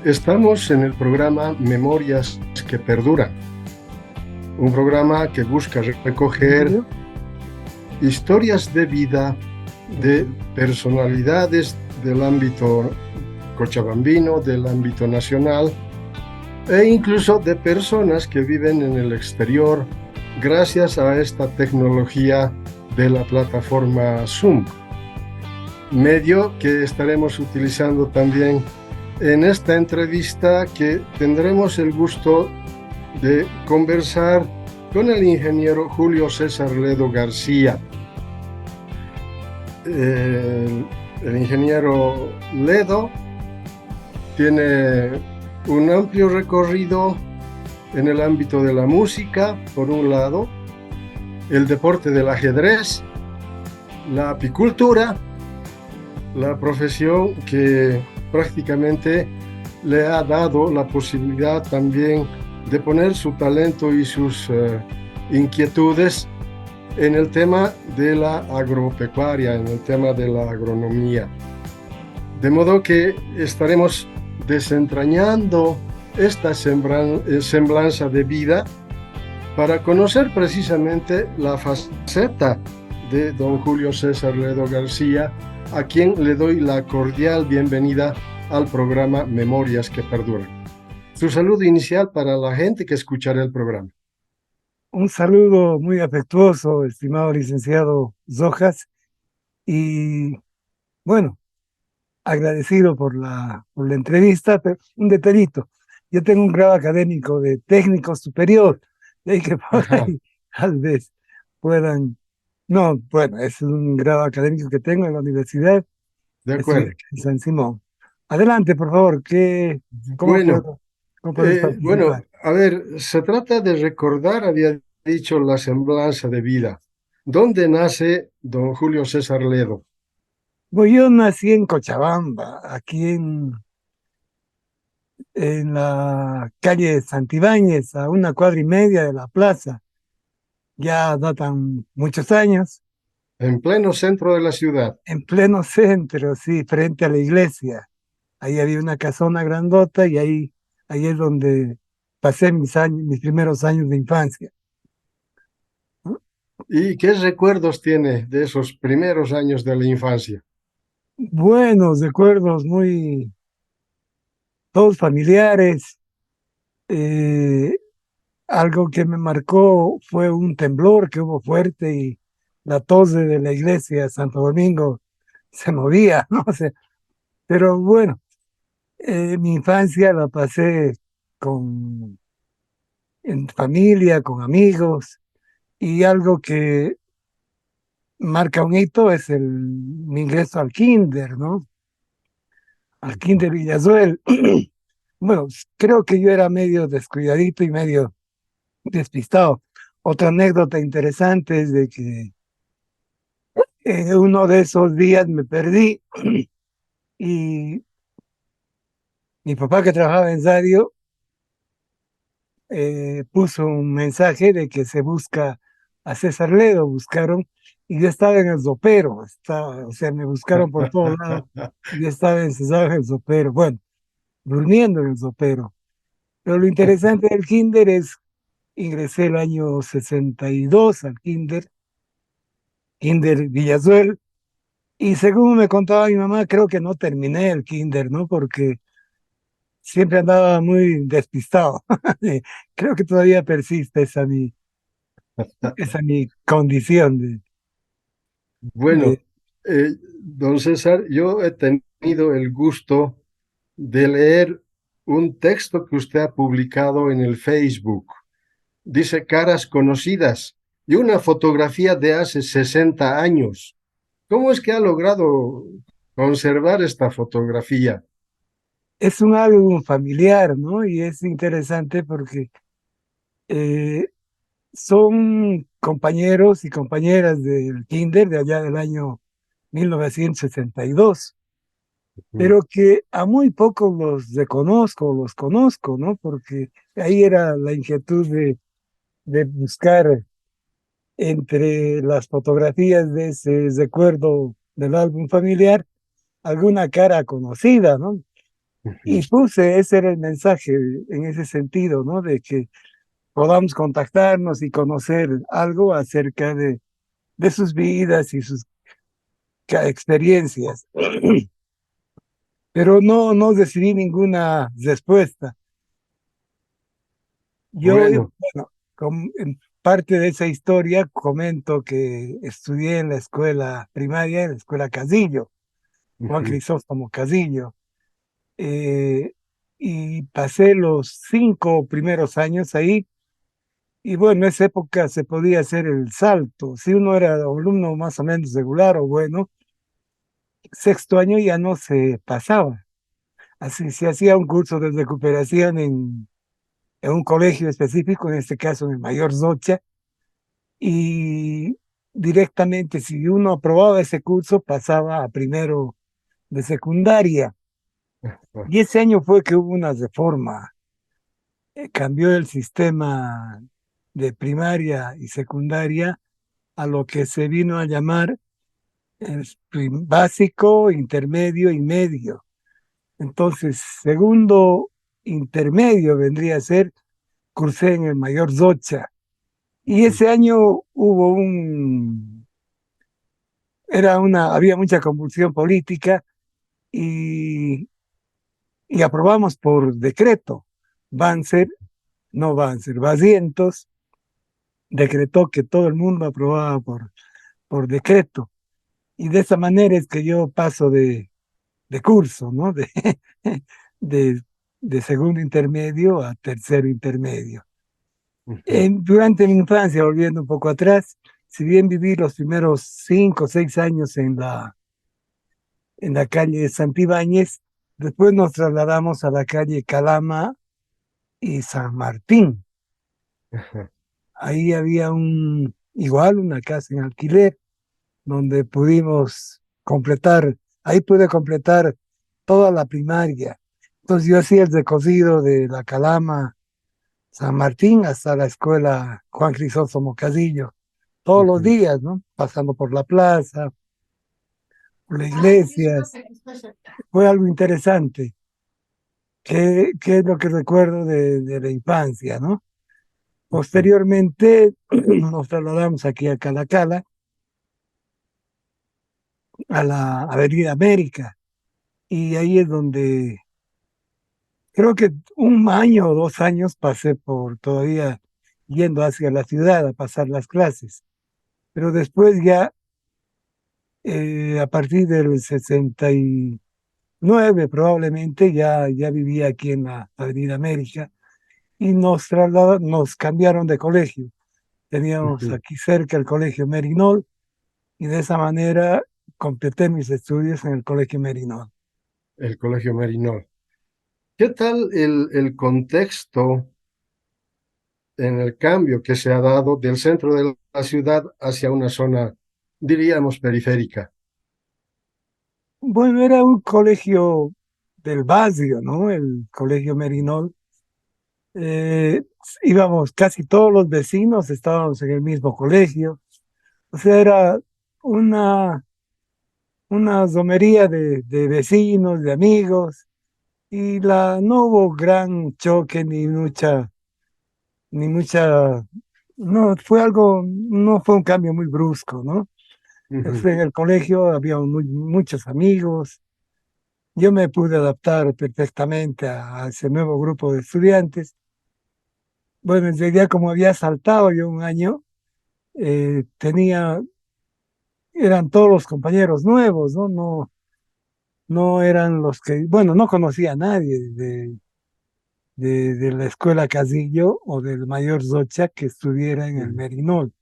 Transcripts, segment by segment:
Estamos en el programa Memorias que Perduran, un programa que busca recoger Julio. historias de vida de personalidades del ámbito cochabambino, del ámbito nacional e incluso de personas que viven en el exterior gracias a esta tecnología de la plataforma Zoom, medio que estaremos utilizando también en esta entrevista, que tendremos el gusto de conversar con el ingeniero Julio César Ledo García. El ingeniero Ledo tiene un amplio recorrido en el ámbito de la música, por un lado, el deporte del ajedrez, la apicultura, la profesión que prácticamente le ha dado la posibilidad también de poner su talento y sus inquietudes en el tema de la agropecuaria, en el tema de la agronomía. De modo que estaremos desentrañando esta semblanza de vida para conocer precisamente la faceta de don Julio César Ledo García, a quien le doy la cordial bienvenida al programa Memorias que Perduran. Su saludo inicial para la gente que escuchará el programa. Un saludo muy afectuoso, estimado licenciado Zojas, y bueno, agradecido por la entrevista, pero un detallito. Yo tengo un grado académico de técnico superior, de ahí que por Ajá, ahí tal vez puedan, no, bueno, es un grado académico que tengo en la universidad, de estudié acuerdo. aquí en San Simón. Adelante, por favor, cómo Bueno, puedo, cómo puedes bueno, participar? a ver, se trata de recordar, había dicho, la semblanza de vida. ¿Dónde nace don Julio César Ledo? Bueno, yo nací en Cochabamba, aquí en la calle Santibáñez, a una cuadra y media de la plaza. Ya datan muchos años, En pleno centro de la ciudad. en pleno centro, sí, frente a la iglesia. Ahí había una casona grandota y ahí es donde pasé mis primeros años de infancia, ¿no? ¿Y qué recuerdos tiene de esos primeros años de la infancia? Buenos recuerdos, muy, todos familiares. Eh, Algo que me marcó fue un temblor que hubo fuerte y la torre de la iglesia de Santo Domingo se movía, ¿no? O sea, pero bueno, mi infancia la pasé con, en familia, con amigos, y algo que marca un hito es mi ingreso al kinder, ¿no? Al kinder Villazuel. Bueno, creo que yo era medio descuidadito y medio despistado. Otra anécdota interesante es de que uno de esos días me perdí y mi papá, que trabajaba en radio, puso un mensaje de que se busca a César Ledo, buscaron, y yo estaba en el Zopero, o sea, me buscaron por todos lados, y yo estaba encerrado en el Zopero, bueno, durmiendo en el Zopero. Pero lo interesante del kinder es, ingresé el año 62 al kinder Villazuel, y según me contaba mi mamá, creo que no terminé el kinder, ¿no? Porque siempre andaba muy despistado. Creo que todavía persiste esa mi condición de Bueno, don César, yo he tenido el gusto de leer un texto que usted ha publicado en el Facebook. Dice caras conocidas y una fotografía de hace 60 años. ¿Cómo es que ha logrado conservar esta fotografía? es un álbum familiar, ¿no? Y es interesante porque eh, son compañeros y compañeras del kinder de allá del año 1962, pero que a muy pocos los conozco, ¿no? Porque ahí era la inquietud de buscar entre las fotografías de ese recuerdo del álbum familiar alguna cara conocida, ¿no? ujú. Y puse, ese era el mensaje en ese sentido, ¿no? De que podamos contactarnos y conocer algo acerca de sus vidas y sus experiencias. Pero no decidí ninguna respuesta. Yo, Bueno, bueno, en parte de esa historia comento que estudié en la escuela primaria, en la escuela Casillo, Juan ujú, Crisóstomo Casillo, eh, y pasé los 5 primeros años ahí. Y bueno, en esa época se podía hacer el salto. Si uno era alumno más o menos regular o bueno, sexto año ya no se pasaba. Así se hacía un curso de recuperación en un colegio específico, en este caso en el Mayor Zocha, y directamente si uno aprobaba ese curso pasaba a primero de secundaria. ah, Y ese año fue que hubo una reforma, cambió el sistema de primaria y secundaria a lo que se vino a llamar básico, intermedio y medio. Entonces, segundo intermedio vendría a ser, cursé en el Mayor Zocha. Y ujú, ese año había mucha convulsión política y, y aprobamos por decreto. Banzer, no Banzer, Basientos decretó que todo el mundo aprobaba por decreto. Y de esa manera es que yo paso de curso, ¿no? De, de segundo intermedio a tercero intermedio. ujú, Durante mi infancia, volviendo un poco atrás, si bien viví los primeros 5 o 6 años en la calle Santibáñez, después nos trasladamos a la calle Calama y San Martín. ajá, Ahí había igual una casa en alquiler donde pudimos completar, ahí pude completar toda la primaria. Entonces yo hacía el recorrido de la Calama San Martín hasta la escuela Juan Crisóstomo Casillo, todos los ujú. días, ¿no? Pasando por la plaza, por la iglesia. Fue algo interesante. ¿Qué es lo que recuerdo de la infancia, ¿no? Posteriormente nos trasladamos aquí a Calacala, a la Avenida América, y ahí es donde creo que 1 año o 2 años pasé por todavía yendo hacia la ciudad a pasar las clases. Pero después ya, a partir del 69 probablemente, ya vivía aquí en la Avenida América y nos cambiaron de colegio. Teníamos Ujú. aquí cerca el Colegio Merinol y de esa manera completé mis estudios en el Colegio Merinol. El Colegio Marinol. ¿Qué tal el contexto en el cambio que se ha dado del centro de la ciudad hacia una zona, diríamos, periférica? Bueno, era un colegio del barrio, ¿no? El Colegio Merinol. Eh, Íbamos, casi todos los vecinos estábamos en el mismo colegio. O sea, era una, una romería de vecinos, de amigos, y no hubo gran choque ni mucha, no, no fue un cambio muy brusco, ¿no? Ujú. En el colegio había muchos amigos, yo me pude adaptar perfectamente a ese nuevo grupo de estudiantes. Bueno, en realidad como había saltado yo 1 año, eran todos los compañeros nuevos, ¿no? No eran los que, bueno, no conocía a nadie de la escuela Casillo o del Mayor Zocha que estuviera en el Ujú. Merinol.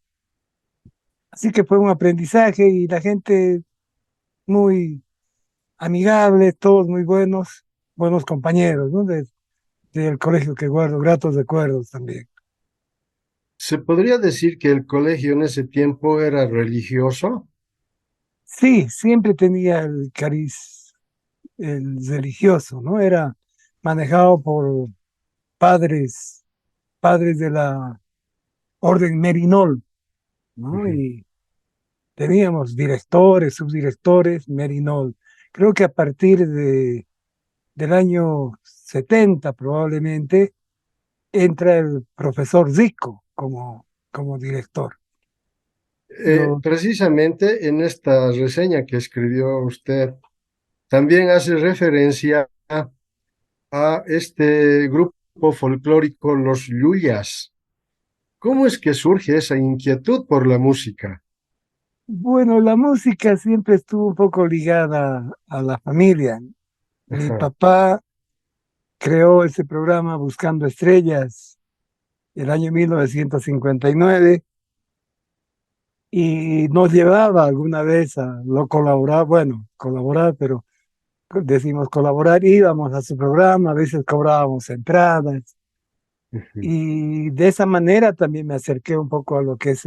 Así que fue un aprendizaje y la gente muy amigable, todos muy buenos compañeros, ¿no? Del colegio que guardo, gratos recuerdos también. ¿Se podría decir que el colegio en ese tiempo era religioso? Sí, siempre tenía el cariz, el religioso, ¿no? Era manejado por padres de la Orden Merinol, ¿no? Ujú. Y teníamos directores, subdirectores, Merinol. Creo que a partir del año 70 probablemente, entra el profesor Zico como director. Lo, Precisamente en esta reseña que escribió usted, también hace referencia a este grupo folclórico Los Yuyas. ¿Cómo es que surge esa inquietud por la música? bueno, la música siempre estuvo un poco ligada a la familia. Mi Ajá. papá creó ese programa Buscando Estrellas el año 1959 y nos llevaba alguna vez a lo colaborar, bueno, colaborar, pero decimos colaborar, íbamos a su programa, a veces cobrábamos entradas Ujú, y de esa manera también me acerqué un poco a lo que es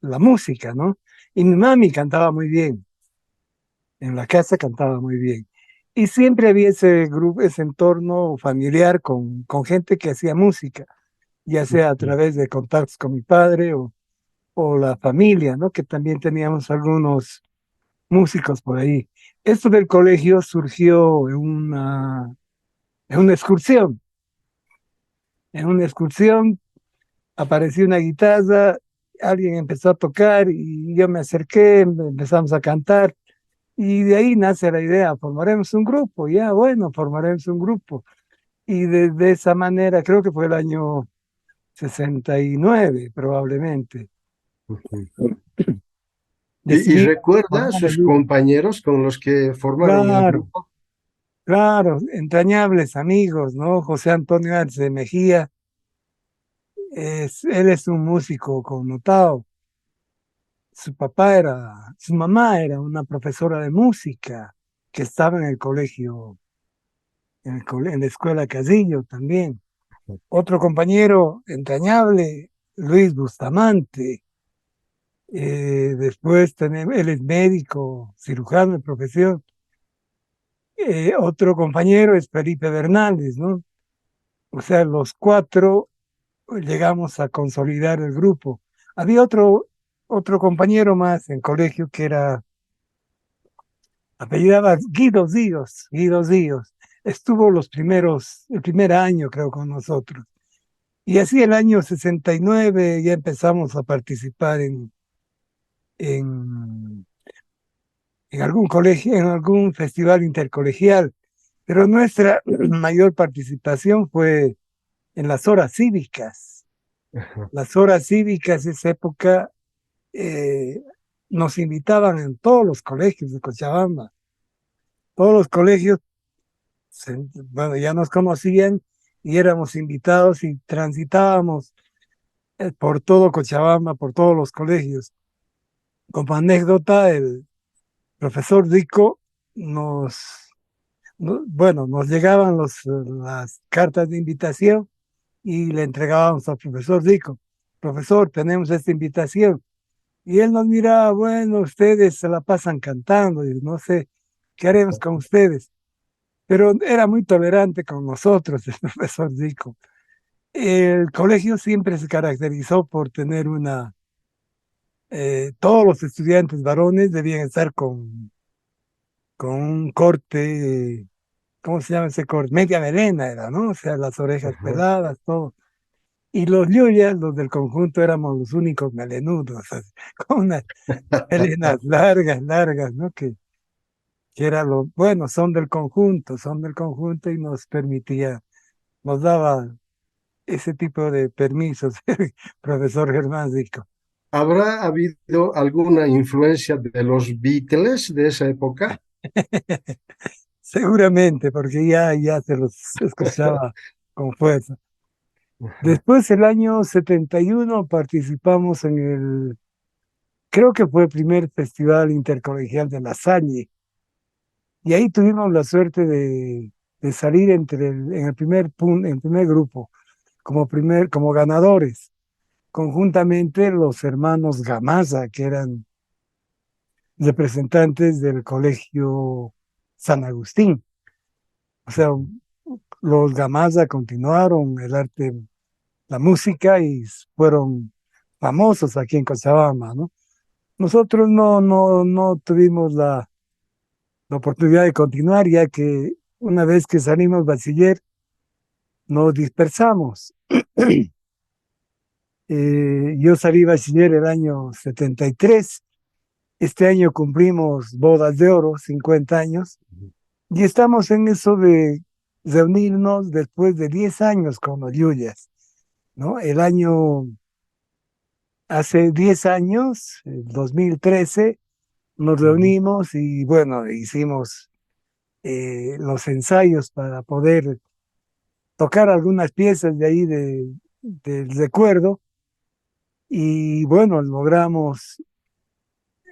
la música, ¿no? Y mi mami cantaba muy bien, en la casa cantaba muy bien. Y siempre había ese grupo, ese entorno familiar con gente que hacía música, ya sea a ujú, través de contactos con mi padre o la familia, ¿no? Que también teníamos algunos músicos por ahí. Esto del colegio surgió en una excursión. En una excursión apareció una guitarra, alguien empezó a tocar y yo me acerqué, empezamos a cantar y de ahí nace la idea, formaremos un grupo, ya bueno, formaremos un grupo. Y de esa manera, creo que fue el año 69 probablemente, ujú. Y decidimos recuerda formar el sus grupo. compañeros con los que formaron el Claro, grupo. claro, entrañables amigos, ¿no? José Antonio Arce Mejía, él es un músico connotado. Su mamá era una profesora de música que estaba en el colegio, en la escuela Casillo también. Otro compañero entrañable, Luis Bustamante. Después tenemos, él es médico, cirujano de profesión. Otro compañero es Felipe Bernales, ¿no? O sea, los cuatro llegamos a consolidar el grupo. Había otro compañero más en colegio que era apellidaba Guido Díos. Estuvo el primer año creo con nosotros. Y así el año 69 ya empezamos a participar en, en algún colegio, en algún festival intercolegial. Pero nuestra mayor participación fue en las horas cívicas. Ajá. Las horas cívicas, esa época, eh, nos invitaban en todos los colegios de Cochabamba. Todos los colegios, bueno, ya nos conocían y éramos invitados y transitábamos por todo Cochabamba, por todos los colegios. Como anécdota, el profesor Rico nos, bueno, nos llegaban las cartas de invitación y le entregábamos al profesor Rico. Profesor, tenemos esta invitación. Y él nos miraba, bueno, ustedes se la pasan cantando y no sé qué haremos con ustedes. Pero era muy tolerante con nosotros, el profesor Rico. El colegio siempre se caracterizó por tener todos los estudiantes varones debían estar con un corte, ¿cómo se llama ese corte? Media melena era, ¿no? O sea, las orejas Ajá. peladas, todo. Y los yuyas, los del conjunto, éramos los únicos melenudos, así, con unas melenas largas, largas, ¿no? Que era lo, bueno, son del conjunto y nos permitía, nos daba ese tipo de permisos, profesor Germán Zico. ¿Habrá habido alguna influencia de los Beatles de esa época? Seguramente, porque ya se los escuchaba con fuerza. Ajá. Después, el año 71 participamos creo que fue el primer festival intercolegial de la Salle, y ahí tuvimos la suerte de salir en el primer grupo, como ganadores, conjuntamente los hermanos Gamaza, que eran representantes del colegio San Agustín. O sea, los Gamaza continuaron el arte, la música y fueron famosos aquí en Cochabamba, ¿no? Nosotros no tuvimos la oportunidad de continuar, ya que una vez que salimos bachiller, nos dispersamos. Yo salí bachiller el año 73. Este año cumplimos bodas de oro, 50 años, y estamos en eso de reunirnos después de 10 años con los Yuyas, ¿no? Hace 10 años, el 2013, nos Ujú, reunimos y bueno, hicimos los ensayos para poder tocar algunas piezas de ahí del recuerdo y bueno, logramos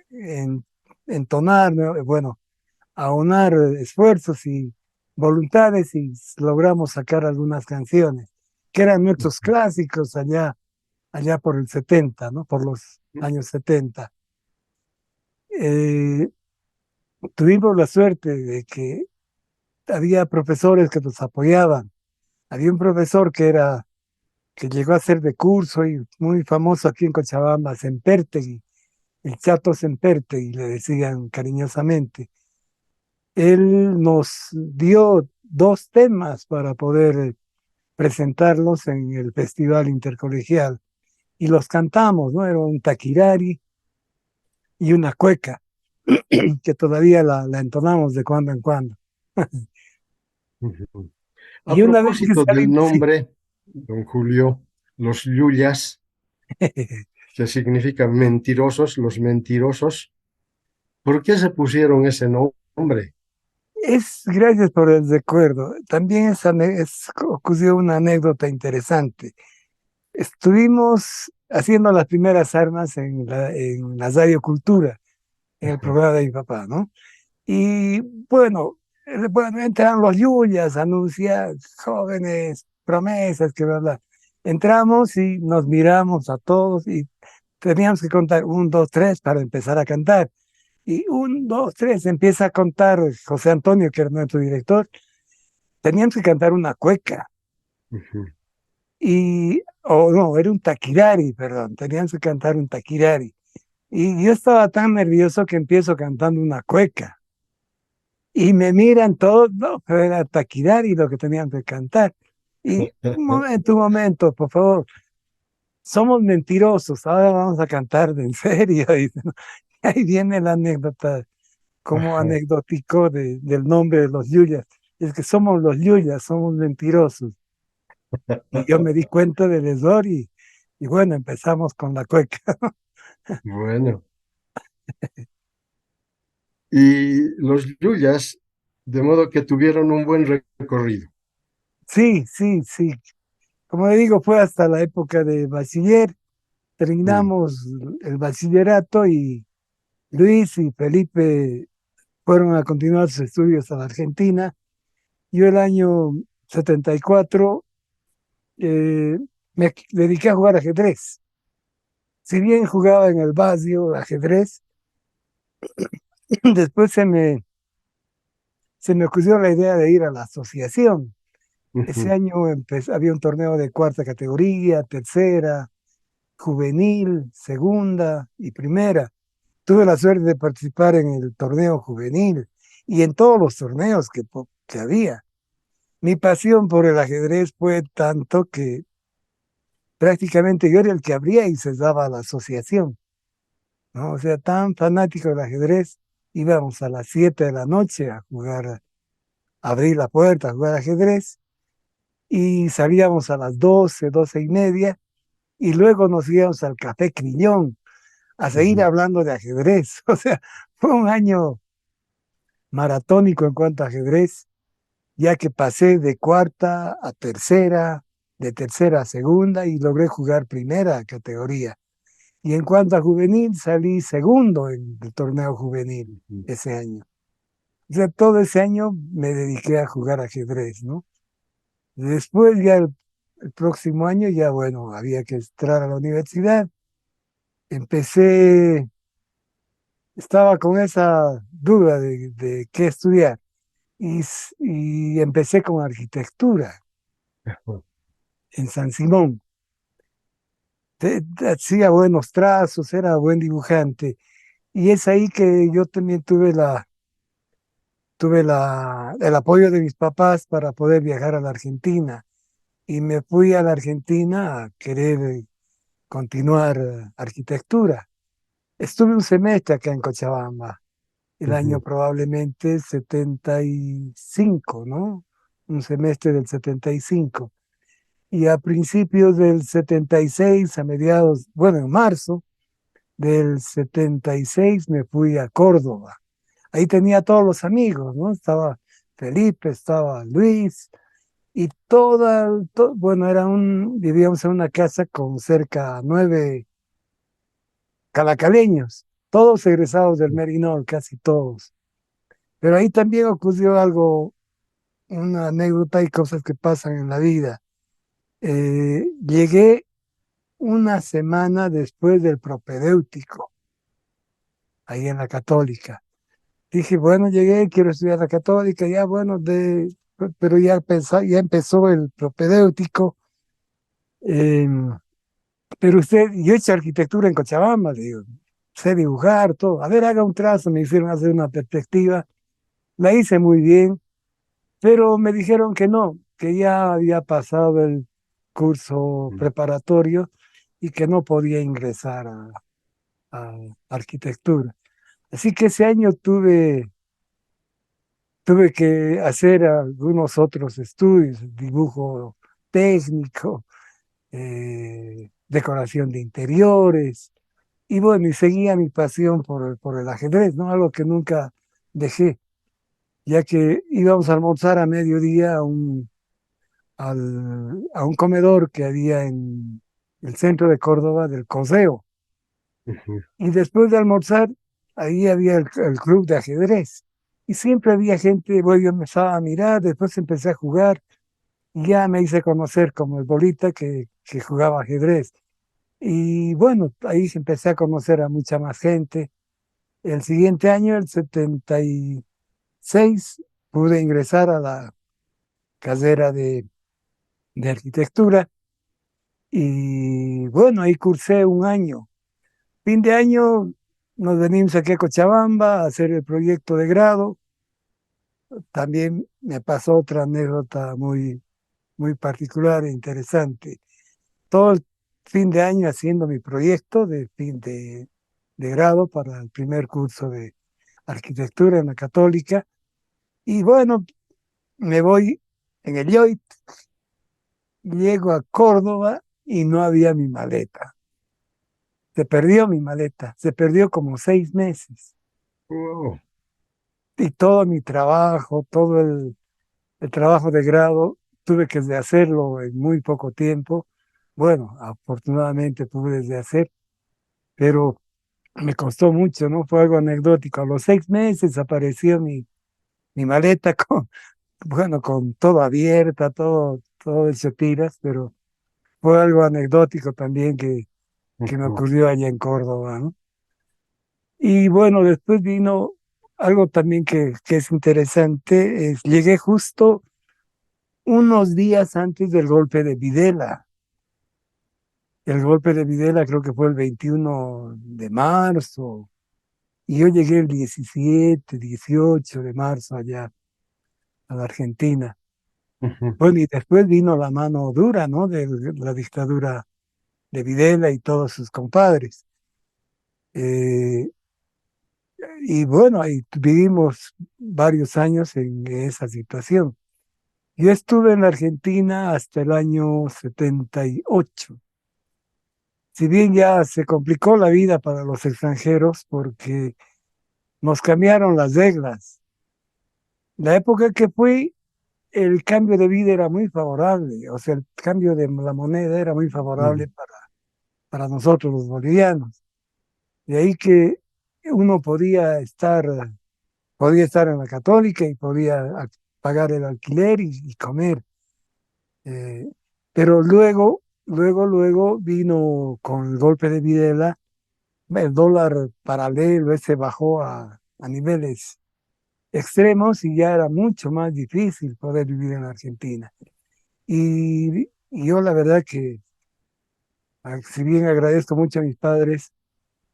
en- entonar, ¿no? Bueno, aunar esfuerzos y voluntades y logramos sacar algunas canciones que eran nuestros clásicos allá por el 70, ¿no? Por los años 70. Eh, Tuvimos la suerte de que había profesores que nos apoyaban. Había un profesor que llegó a ser de curso y muy famoso aquí en Cochabamba, Sempertegui, el Chato Sempertegui, le decían cariñosamente. Él nos dio dos temas para poder presentarlos en el Festival Intercolegial y los cantamos, ¿no? Era un taquirari y una cueca, que todavía la entonamos de cuando en cuando. ujú. A Y una vez que propósito del salimos, sí, nombre, don Julio, los Yuyas, que significan mentirosos, los mentirosos, ¿por qué se pusieron ese nombre? es gracias por el recuerdo. También ocurrió una anécdota interesante. Estuvimos haciendo las primeras armas en la Radio Cultura, en el Ajá, programa de mi papá, ¿no? Y bueno, entran los Yuyas, anuncia jóvenes promesas, que verdad. Entramos y nos miramos a todos y teníamos que contar un, dos, tres para empezar a cantar. Y un, dos, tres, empieza a contar José Antonio, que era nuestro director. Teníamos que cantar una cueca. ujú. O no, era un taquirari, perdón. Teníamos que cantar un taquirari. Y yo estaba tan nervioso que empiezo cantando una cueca. Y me miran todos, no, pero era taquirari lo que tenían que cantar. Y un momento, por favor, somos mentirosos, ahora vamos a cantar de en serio. Y ahí viene la anécdota, como Ajá. anecdótico del nombre de los Yuyas. Es que somos los Yuyas, somos mentirosos. Y yo me di cuenta del error y bueno, empezamos con la cueca. Bueno, y los Yuyas, de modo que tuvieron un buen recorrido. Sí, sí, sí. Como le digo, fue hasta la época de bachiller. Mm, Terminamos el bachillerato y Luis y Felipe fueron a continuar sus estudios a la Argentina. Yo el año 74 me dediqué a jugar ajedrez. Si bien jugaba en el barrio ajedrez, después se me ocurrió la idea de ir a la asociación. Ese ujú, año había un torneo de cuarta categoría, tercera, juvenil, segunda y primera. Tuve la suerte de participar en el torneo juvenil y en todos los torneos que había. Mi pasión por el ajedrez fue tanto que prácticamente yo era el que abría y cesaba la asociación, ¿no? O sea, tan fanático del ajedrez, íbamos a las 7 de la noche a jugar, a abrir la puerta, a jugar ajedrez, y salíamos a las 12, 12:30, y luego nos íbamos al Café Crillón a seguir ujú, hablando de ajedrez. O sea, fue un año maratónico en cuanto a ajedrez, ya que pasé de cuarta a tercera, de tercera a segunda y logré jugar primera categoría. Y en cuanto a juvenil, salí segundo en el torneo juvenil ujú. ese año. O sea, todo ese año me dediqué a jugar ajedrez, ¿no? Después ya el próximo año ya, bueno, había que entrar a la universidad. Empecé, estaba con esa duda de qué estudiar y empecé con arquitectura en San Simón. Hacía buenos trazos, era buen dibujante. Y es ahí que yo también tuve tuve el apoyo de mis papás para poder viajar a la Argentina y me fui a la Argentina a querer continuar arquitectura. Estuve un semestre acá en Cochabamba, el año ujú, probablemente 75, ¿no? Un semestre del 75. Y a principios del 76, a mediados, bueno, en marzo del 76 me fui a Córdoba. Ahí tenía a todos los amigos, ¿no? Estaba Felipe, estaba Luis y bueno, vivíamos en una casa con cerca de 9 calacaleños, todos egresados del Merinol, casi todos. Pero ahí también ocurrió algo, una anécdota y cosas que pasan en la vida. Llegué una semana después del propedéutico, ahí en la Católica. Dije, bueno, llegué, quiero estudiar la Católica, ya bueno, pero ya empezó el propedéutico. eh, pero yo he hecho arquitectura en Cochabamba, le digo, sé dibujar, todo. A ver, haga un trazo, me hicieron hacer una perspectiva. La hice muy bien, pero me dijeron que no, que ya había pasado el curso ujú, preparatorio y que no podía ingresar a arquitectura. Así que ese año tuve que hacer algunos otros estudios, dibujo técnico, decoración de interiores, y bueno, y seguía mi pasión por el ajedrez, ¿no? Algo que nunca dejé, ya que íbamos a almorzar a mediodía a un comedor que había en el centro de Córdoba del Coseo. ujú, Y después de almorzar, ahí había el club de ajedrez. Y siempre había gente, bueno, yo empezaba a mirar, después empecé a jugar y ya me hice conocer como el bolita que jugaba ajedrez. Y bueno, ahí empecé a conocer a mucha más gente. El siguiente año, el 76, pude ingresar a la carrera de arquitectura y bueno, ahí cursé un año. Fin de año nos venimos aquí a Cochabamba a hacer el proyecto de grado. También me pasó otra anécdota muy particular e interesante. Todo el fin de año haciendo mi proyecto de fin de grado para el primer curso de arquitectura en la Católica. Y bueno, me voy en el Yoit, llego a Córdoba y no había mi maleta. Se perdió mi maleta, se perdió como 6 meses. wow, Y todo mi trabajo, el trabajo de grado, tuve que hacerlo en muy poco tiempo. Bueno, afortunadamente pude hacer, pero me costó mucho, ¿no? Fue algo anecdótico. A los 6 meses apareció mi maleta con, bueno, con todo abierta, todo hecho tiras, pero fue algo anecdótico también que me ujú, ocurrió allá en Córdoba, ¿no? Y bueno, después vino algo también que es interesante, llegué justo unos días antes del golpe de Videla. El golpe de Videla creo que fue el 21 de marzo, y yo llegué el 17, 18 de marzo allá a la Argentina. ujú, Bueno, y después vino la mano dura, ¿no? De la dictadura de Videla y todos sus compadres. Eh, y bueno, ahí vivimos varios años en esa situación. Yo estuve en la Argentina hasta el año 78. Si bien ya se complicó la vida para los extranjeros porque nos cambiaron las reglas. La época que fui, el cambio de vida era muy favorable, o sea, el cambio de la moneda era muy ujú, favorable para nosotros los bolivianos. De ahí que uno podía estar en la Católica y podía pagar el alquiler y comer. Eh, pero luego vino con el golpe de Videla, el dólar paralelo ese bajó a niveles extremos y ya era mucho más difícil poder vivir en Argentina. Y yo la verdad que, si bien agradezco mucho a mis padres,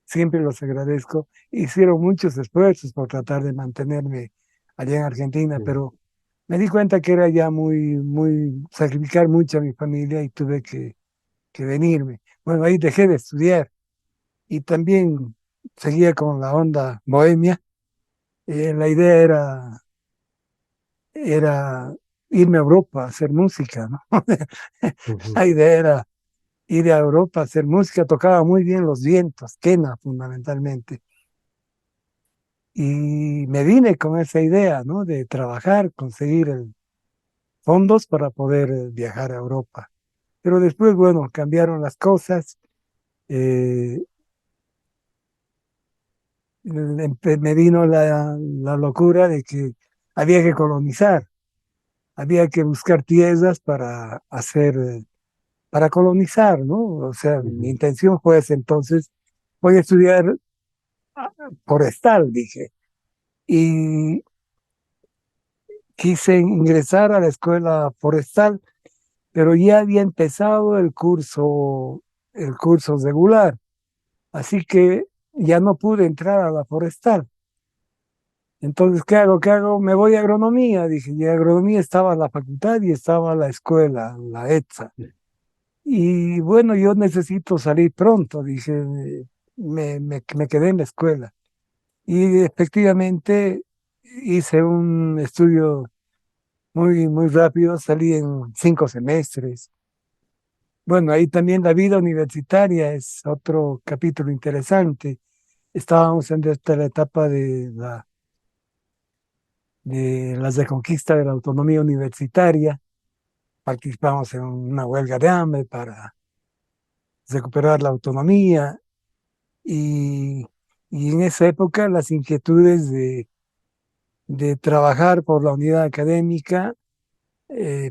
siempre los agradezco, hicieron muchos esfuerzos por tratar de mantenerme allá en Argentina, ujú, pero me di cuenta que era ya sacrificar mucho a mi familia y tuve que venirme. Bueno, ahí dejé de estudiar y también seguía con la onda bohemia. La idea era irme a Europa a hacer música, ¿no? ujú, La idea era ir a Europa a hacer música, tocaba muy bien los vientos, quena fundamentalmente. Y me vine con esa idea, ¿no? De trabajar, conseguir fondos para poder viajar a Europa. Pero después, bueno, cambiaron las cosas. eh, Me vino la locura de que había que colonizar, había que buscar tierras para hacer, para colonizar, ¿no? O sea, mi ujú, intención fue ese entonces, voy a estudiar forestal, dije, y quise ingresar a la escuela forestal, pero ya había empezado el curso regular, así que ya no pude entrar a la forestal. Entonces, ¿qué hago? ¿Qué hago? Me voy a agronomía, dije, y agronomía estaba la facultad y estaba la escuela, la ETSA. Y bueno, yo necesito salir pronto, dije, me quedé en la escuela. Y efectivamente hice un estudio muy rápido, salí en 5 semestres. Bueno, ahí también la vida universitaria es otro capítulo interesante. Estábamos en esta la etapa de la reconquista de la autonomía universitaria. Participamos en una huelga de hambre para recuperar la autonomía y, y en esa época las inquietudes de trabajar por la unidad académica,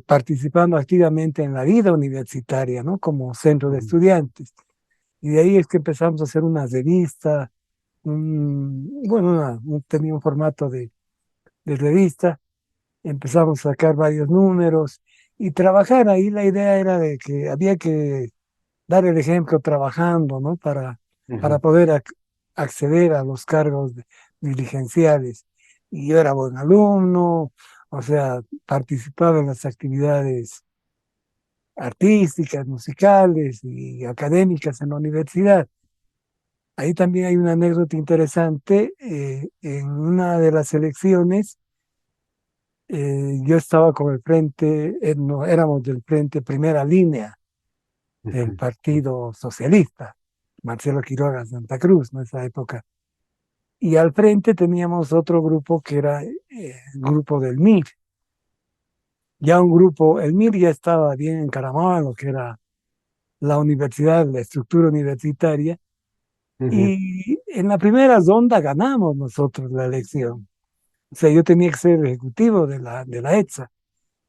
participando activamente en la vida universitaria, ¿no? Como centro de ujú, estudiantes. Y de ahí es que empezamos a hacer una revista, bueno, tenía un formato de revista, empezamos a sacar varios números y trabajar ahí. La idea era de que había que dar el ejemplo trabajando, ¿no? Para ujú, poder acceder a los cargos dirigenciales. Y yo era buen alumno, o sea, participaba en las actividades artísticas, musicales y académicas en la universidad. Ahí también hay una anécdota interesante. En una de las elecciones, yo estaba con el frente, no, éramos del frente Primera Línea del ujú, Partido Socialista, Marcelo Quiroga Santa Cruz, en esa época. Y al frente teníamos otro grupo que era el grupo del MIR. Ya un grupo, el MIR ya estaba bien encaramado en lo que era la universidad, la estructura universitaria. ujú, Y en la primera ronda ganamos nosotros la elección. O sea, yo tenía que ser ejecutivo de la ETSA.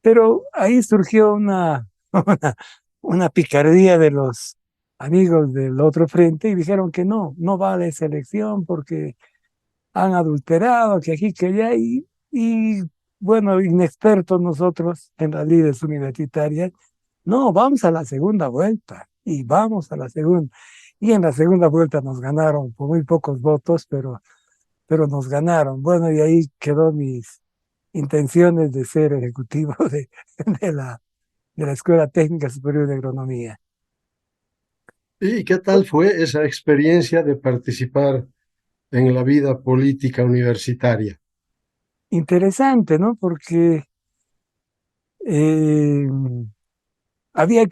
Pero ahí surgió una picardía de los amigos del otro frente y dijeron que no vale esa elección porque han adulterado, que aquí, que allá, y bueno, inexpertos nosotros en las líderes universitarias, no, vamos a la segunda vuelta y vamos a la segunda. Y en la segunda vuelta nos ganaron por muy pocos votos, pero nos ganaron. Bueno, y ahí quedó mis intenciones de ser ejecutivo de la, de la Escuela Técnica Superior de Agronomía. ¿Y qué tal fue esa experiencia de participar en la vida política universitaria? Interesante, ¿no? Porque eh, había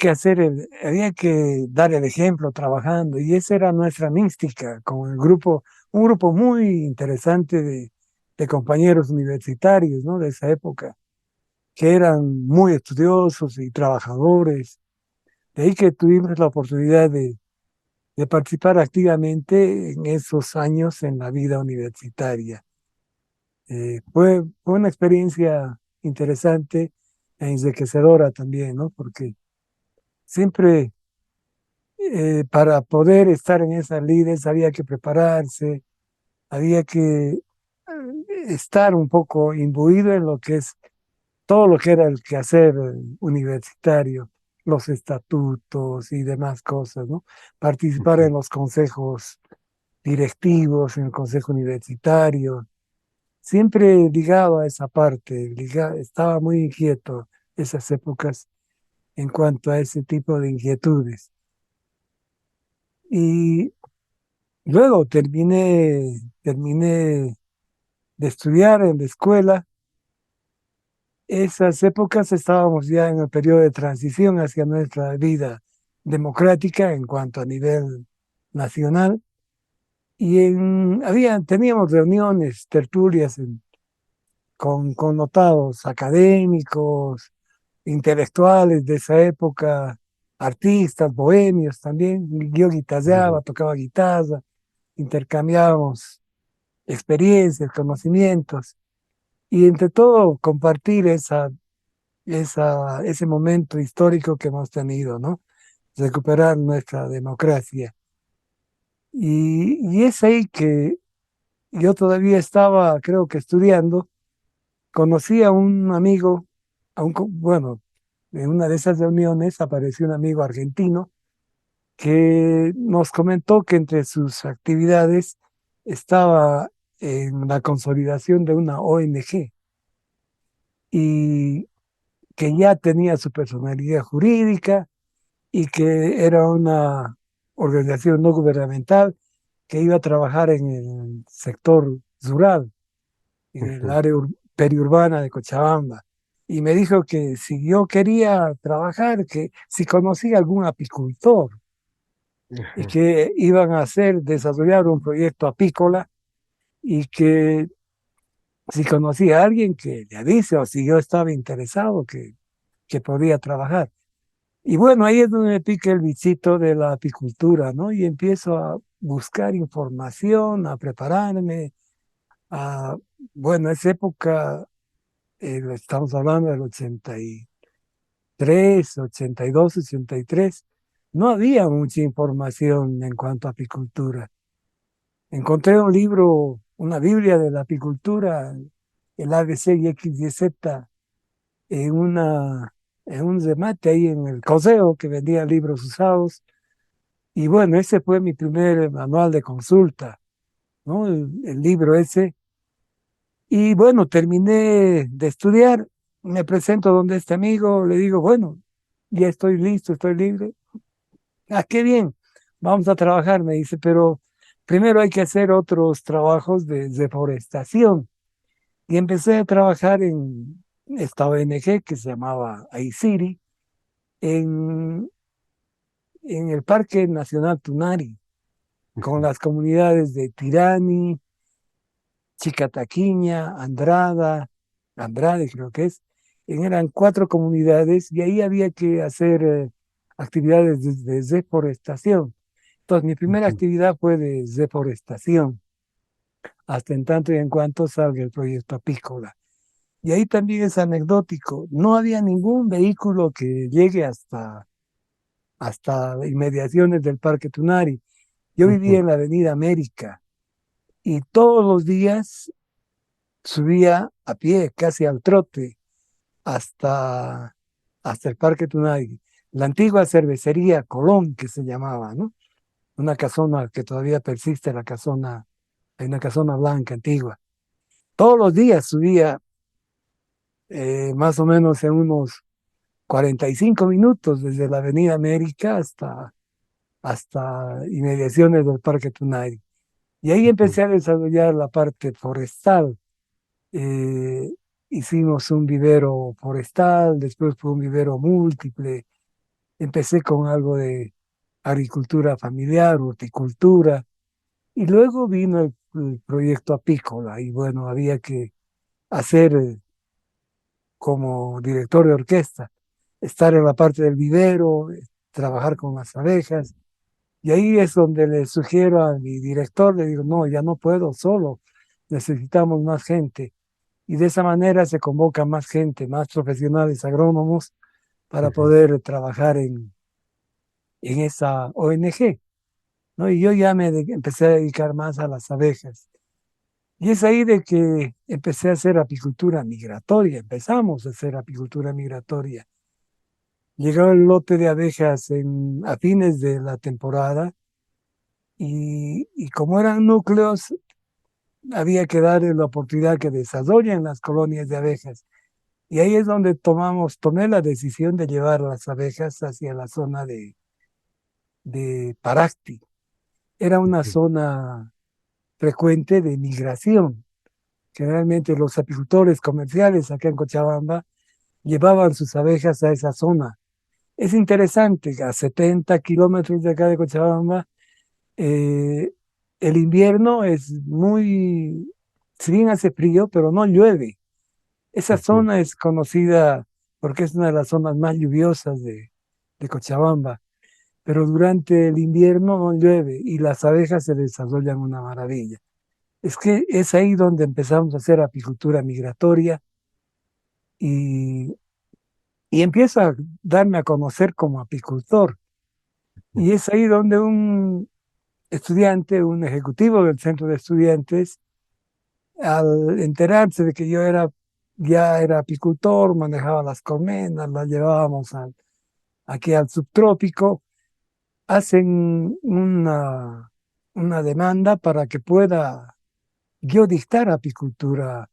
que dar el ejemplo trabajando y esa era nuestra mística con el grupo, un grupo muy interesante de compañeros universitarios, ¿no? De esa época, que eran muy estudiosos y trabajadores. De ahí que tuvimos la oportunidad de participar activamente en esos años en la vida universitaria. Fue una experiencia interesante e enriquecedora también, ¿no? Porque siempre para poder estar en esas líderes había que prepararse, había que estar un poco imbuido en lo que es todo lo que era el quehacer universitario, los estatutos y demás cosas, ¿no? Participar en los consejos directivos, en el consejo universitario, siempre ligado a esa parte, estaba muy inquieto esas épocas en cuanto a ese tipo de inquietudes. Y luego terminé de estudiar en la escuela. Esas épocas estábamos ya en el periodo de transición hacia nuestra vida democrática en cuanto a nivel nacional. Y teníamos reuniones, tertulias con connotados académicos, intelectuales de esa época, artistas, bohemios también. Yo guitarreaba, Ujú. tocaba guitarra, intercambiábamos experiencias, conocimientos y entre todo compartir ese momento histórico que hemos tenido, ¿no? Recuperar nuestra democracia. Y es ahí que yo todavía estaba, creo que estudiando, conocí a un amigo, bueno, en una de esas reuniones apareció un amigo argentino que nos comentó que entre sus actividades estaba en la consolidación de una ONG y que ya tenía su personalidad jurídica y que era una organización no gubernamental que iba a trabajar en el sector rural, en el Ujú. área periurbana de Cochabamba. Y me dijo que si yo quería trabajar, que si conocía algún apicultor y Ajá. que iban a desarrollar un proyecto apícola y que si conocía a alguien que le avise o si yo estaba interesado, que podía trabajar. Y bueno, ahí es donde me pica el bichito de la apicultura, ¿no? Y empiezo a buscar información, a prepararme, a, bueno, esa época, estamos hablando del 83, 82, 83, no había mucha información en cuanto a apicultura. Encontré un libro, una Biblia de la apicultura, el ABC y X y Z, en, una, en un remate ahí en el Coseo que vendía libros usados. Y bueno, ese fue mi primer manual de consulta, ¿no? El libro ese. Y bueno, terminé de estudiar, me presento donde este amigo, le digo, bueno, ya estoy listo, estoy libre. Ah, qué bien, vamos a trabajar, me dice, pero primero hay que hacer otros trabajos de deforestación. Y empecé a trabajar en esta ONG que se llamaba ICIRI, en, en el Parque Nacional Tunari, con Ujú. las comunidades de Tirani, Chicataquiña, Andrade creo que es. Eran 4 comunidades y ahí había que hacer actividades de deforestación. Entonces, mi primera Ujú. actividad fue de deforestación, hasta en tanto y en cuanto salga el proyecto apícola. Y ahí también es anecdótico, no había ningún vehículo que llegue hasta inmediaciones del Parque Tunari. Yo vivía Ujú. en la Avenida América y todos los días subía a pie, casi al trote, hasta, hasta el Parque Tunari. La antigua cervecería Colón, que se llamaba, ¿no? Una casona que todavía persiste, hay una casona blanca antigua. Todos los días subía más o menos en unos 45 minutos desde la Avenida América hasta inmediaciones del Parque Tunari. Y ahí Ujú. empecé a desarrollar la parte forestal. eh, Hicimos un vivero forestal, después fue un vivero múltiple. Empecé con algo de agricultura familiar, horticultura, y luego vino el proyecto apícola. Y bueno, había que hacer como director de orquesta, estar en la parte del vivero, trabajar con las abejas. Y ahí es donde le sugiero a mi director, le digo, no, ya no puedo solo, necesitamos más gente. Y de esa manera se convoca más gente, más profesionales agrónomos para Ujú. poder trabajar en esa ONG, ¿no? Y yo ya empecé a dedicar más a las abejas. Y es ahí de que empecé a hacer apicultura migratoria, empezamos a hacer apicultura migratoria. Llegó el lote de abejas a fines de la temporada y como eran núcleos, había que darle la oportunidad que desarrollen las colonias de abejas. Y ahí es donde tomé la decisión de llevar las abejas hacia la zona de Paracti. Era una zona frecuente de migración. Generalmente los apicultores comerciales acá en Cochabamba llevaban sus abejas a esa zona. Es interesante que a 70 kilómetros de acá de Cochabamba, eh, el invierno es muy, si bien hace frío, pero no llueve. Esa Ujú, zona es conocida porque es una de las zonas más lluviosas de Cochabamba, pero durante el invierno no llueve y las abejas se desarrollan una maravilla. Es que es ahí donde empezamos a hacer apicultura migratoria y, y empiezo a darme a conocer como apicultor. ujú, Y es ahí donde un estudiante, un ejecutivo del centro de estudiantes, al enterarse de que ya era apicultor, manejaba las colmenas, las llevábamos aquí al subtrópico, hacen una demanda para que pueda yo dictar apicultura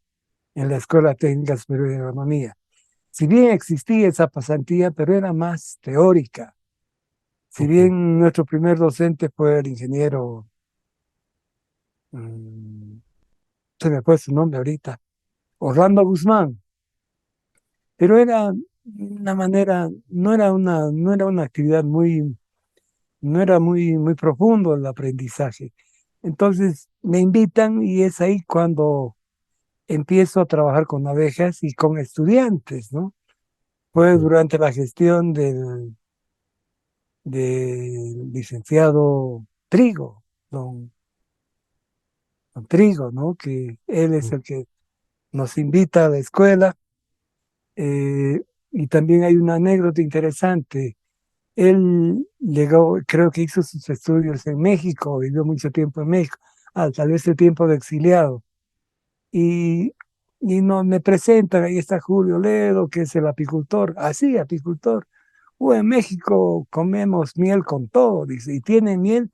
en la Escuela Técnica Superior de Agronomía. Si bien existía esa pasantía, pero era más teórica. Si ujú. bien nuestro primer docente fue el ingeniero, mm, se me fue su nombre ahorita, Orlando Guzmán, pero era una manera, no era una actividad no era muy profundo el aprendizaje. Entonces me invitan y es ahí cuando empiezo a trabajar con abejas y con estudiantes, ¿no? Fue durante la gestión del licenciado Trigo, don Trigo, ¿no? Que él es el que nos invita a la escuela. Y también hay una anécdota interesante. Él llegó, creo que hizo sus estudios en México, vivió mucho tiempo en México, tal vez el tiempo de exiliado. Y, y no, me presentan, ahí está Julio Ledo, que es el apicultor. Así, apicultor. En México comemos miel con todo, dice, ¿y tiene miel?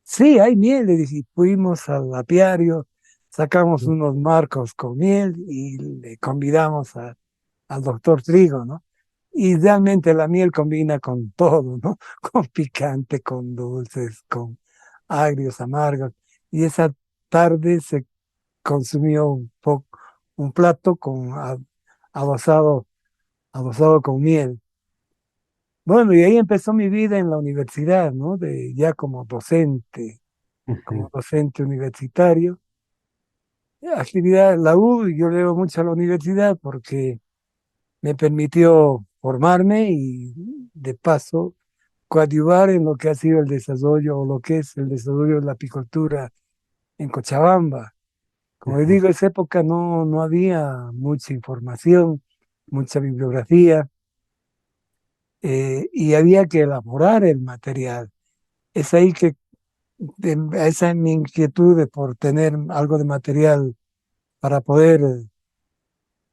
Sí, hay miel, le dije, fuimos al apiario, sacamos unos marcos con miel y le convidamos al doctor Trigo, ¿no? Y realmente la miel combina con todo, ¿no? Con picante, con dulces, con agrios, amargos. Y esa tarde se consumió un plato adosado, adosado con miel. Bueno, y ahí empezó mi vida en la universidad, ¿no? Ya como docente universitario. Actividad, la U, yo le debo mucho a la universidad porque me permitió formarme y de paso coadyuvar en lo que ha sido el desarrollo o lo que es el desarrollo de la apicultura en Cochabamba. Como les digo, en esa época no había mucha información, mucha bibliografía, y había que elaborar el material. Es ahí que esa es mi inquietud por tener algo de material para poder,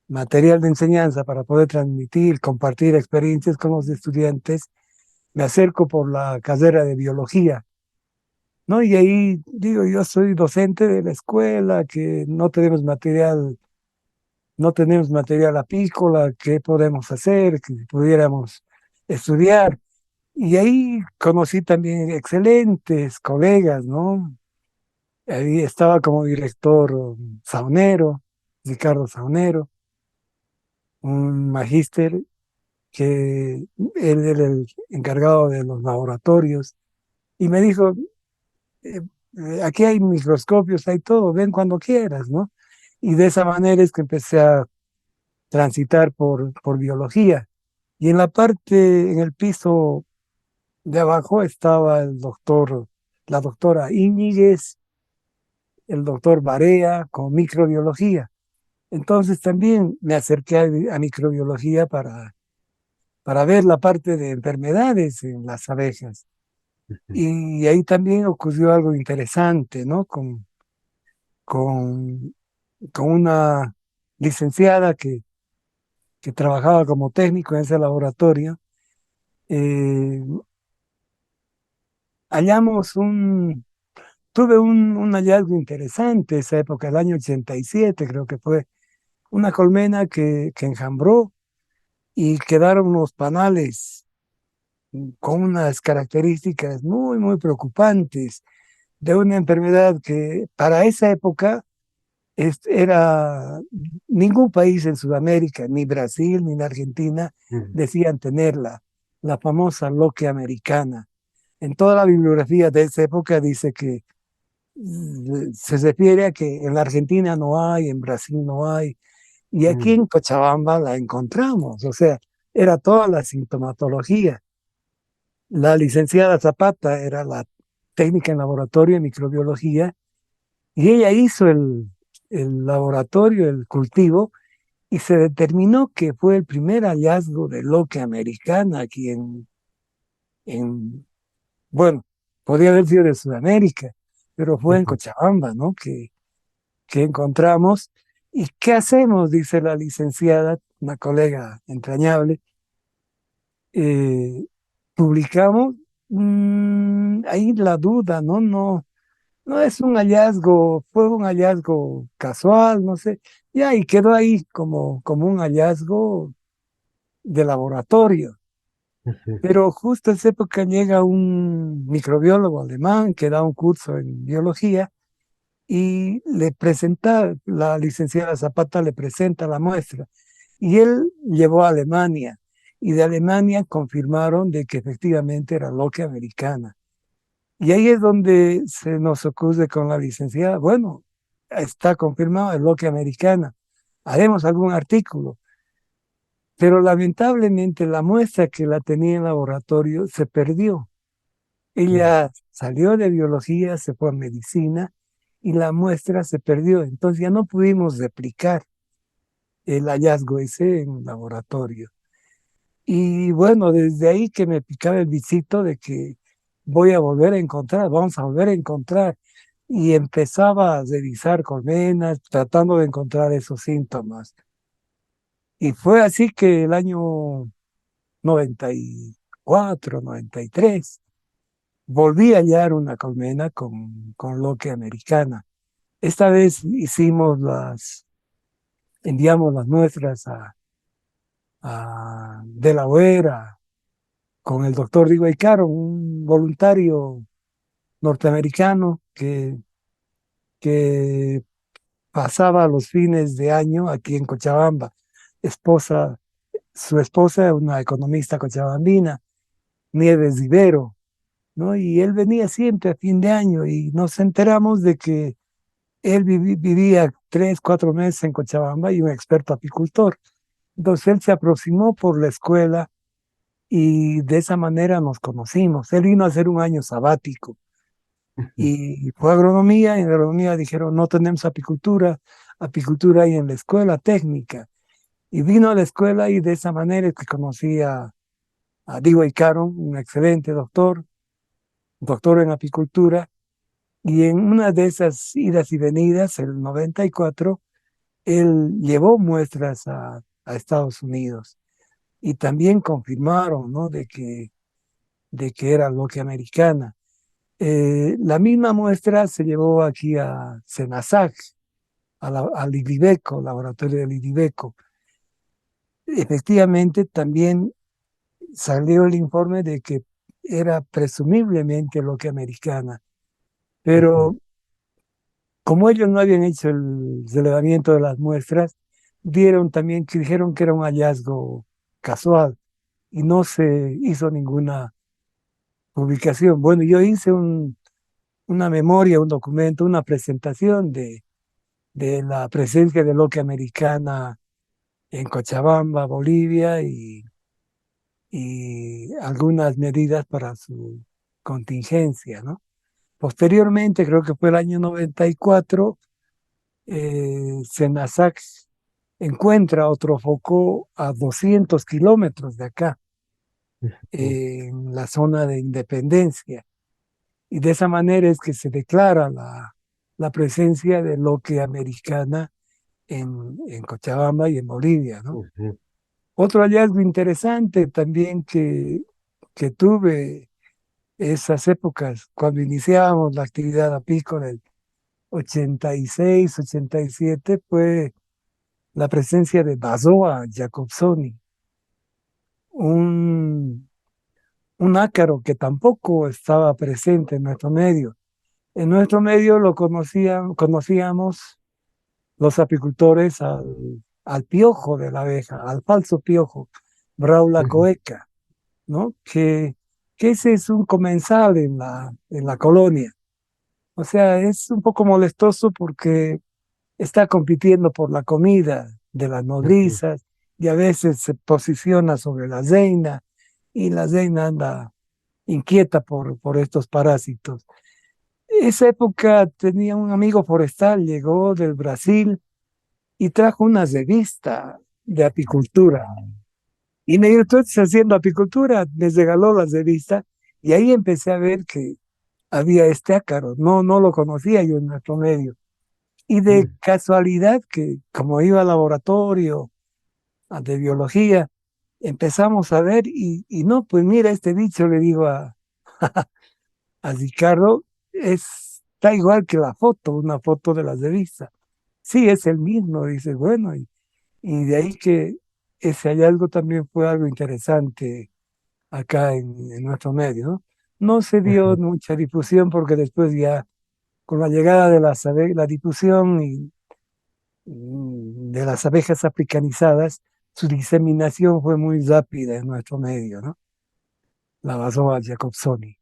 material de enseñanza, para poder transmitir, compartir experiencias con los estudiantes. Me acerco por la carrera de biología, ¿no? Y ahí digo, yo soy docente de la escuela, que no tenemos material apícola, ¿qué podemos hacer? Que si pudiéramos estudiar. Y ahí conocí también excelentes colegas, ¿no? Ahí estaba como director Saunero, Ricardo Saunero, un magíster que él era el encargado de los laboratorios, y me dijo, eh, aquí hay microscopios, hay todo, ven cuando quieras, ¿no? Y de esa manera es que empecé a transitar por biología. Y en el piso de abajo estaba la doctora Íñiguez, el doctor Barea con microbiología. Entonces también me acerqué a microbiología para ver la parte de enfermedades en las abejas. Y ahí también ocurrió algo interesante, ¿no? Con, con una licenciada que trabajaba como técnico en ese laboratorio. eh, hallamos tuve un hallazgo interesante esa época, el año 87 creo que fue, una colmena que enjambró y quedaron unos panales con unas características muy, muy preocupantes de una enfermedad que para esa época era ningún país en Sudamérica, ni Brasil, ni en Argentina, Mm, decían tenerla, la famosa loquia americana. En toda la bibliografía de esa época dice que se refiere a que en la Argentina no hay, en Brasil no hay, y aquí mm, en Cochabamba la encontramos, o sea, era toda la sintomatología. La licenciada Zapata era la técnica en laboratorio de microbiología y ella hizo el laboratorio, el cultivo, y se determinó que fue el primer hallazgo de loque americana aquí bueno, podría haber sido de Sudamérica, pero fue en ujú, Cochabamba, ¿no? Que encontramos. ¿Y qué hacemos? Dice la licenciada, una colega entrañable. Eh, publicamos, ahí la duda, ¿no? No es un hallazgo, fue un hallazgo casual, no sé. Ya, y quedó ahí como un hallazgo de laboratorio. ujú, Pero justo en esa época llega un microbiólogo alemán que da un curso en biología y le presenta, la licenciada Zapata le presenta la muestra. Y él llevó a Alemania y de Alemania confirmaron de que efectivamente era loque americana. Y ahí es donde se nos ocurre con la licenciada, bueno, está confirmado el loque americana, haremos algún artículo, pero lamentablemente la muestra que la tenía en laboratorio se perdió. mm, Ella salió de biología, se fue a medicina y la muestra se perdió. Entonces ya no pudimos replicar el hallazgo ese en laboratorio. Y bueno, desde ahí que me picaba el bichito de que voy a volver a encontrar, vamos a volver a encontrar. Y empezaba a revisar colmenas, tratando de encontrar esos síntomas. Y fue así que el año 94, 93, volví a hallar una colmena con loque americana. Esta vez enviamos las muestras a Delaware, con el doctor Diego Icaro, un voluntario norteamericano que pasaba los fines de año aquí en Cochabamba. Su esposa, una economista cochabambina, Nieves Rivero, ¿no? Y él venía siempre a fin de año y nos enteramos de que él vivía 3, 4 meses en Cochabamba y un experto apicultor. Entonces él se aproximó por la escuela y de esa manera nos conocimos. Él vino a hacer un año sabático ujú, y fue a agronomía, y en agronomía dijeron, no tenemos apicultura, apicultura hay en la escuela técnica. Y vino a la escuela y de esa manera es que conocí a Diego Icaron, un excelente doctor en apicultura, y en una de esas idas y venidas, el 94, él llevó muestras a Estados Unidos y también confirmaron, ¿no? de que era loque americana. La misma muestra se llevó aquí a Senasac, al IDIVECO, laboratorio del IDIVECO. Efectivamente, también salió el informe de que era presumiblemente loque americana, ujú, pero como ellos no habían hecho el relevamiento de las muestras, dijeron que era un hallazgo casual y no se hizo ninguna publicación. Bueno, yo hice una memoria, un documento, una presentación de la presencia de loque americana en Cochabamba, Bolivia, y algunas medidas para su contingencia, ¿no? Posteriormente, creo que fue el año 94, Senasac encuentra otro foco a 200 kilómetros de acá, ujú, en la zona de Independencia. Y de esa manera es que se declara la presencia de loque americana en Cochabamba y en Bolivia, ¿no? ujú, Otro hallazgo interesante también que tuve esas épocas, cuando iniciábamos la actividad apícola, el 86, 87, fue la presencia de Basoa Jacobsoni, un, un ácaro que tampoco estaba presente en nuestro medio. En nuestro medio lo conocíamos los apicultores al piojo de la abeja, al falso piojo, Braula Ujú, coeca, ¿no? Que ese es un comensal en la colonia. O sea, es un poco molestoso porque está compitiendo por la comida de las ujú, nodrizas y a veces se posiciona sobre la reina y la reina anda inquieta por estos parásitos. Esa época tenía un amigo forestal, llegó del Brasil y trajo una revista de apicultura. Y me dijo, ¿tú estás haciendo apicultura? Me regaló la revista y ahí empecé a ver que había este ácaro. No, no lo conocía yo en nuestro medio. Y de ujú, casualidad que como iba al laboratorio de biología, empezamos a ver y no, pues mira, este bicho, le digo a Ricardo, está igual que la foto, una foto de la revista. Sí, es el mismo, dice, bueno, y de ahí que ese hallazgo también fue algo interesante acá en nuestro medio, ¿no? No se dio ujú. mucha difusión porque después ya con la llegada de la difusión de las abejas africanizadas, su diseminación fue muy rápida en nuestro medio, ¿no? La Basoa Jacobsoni.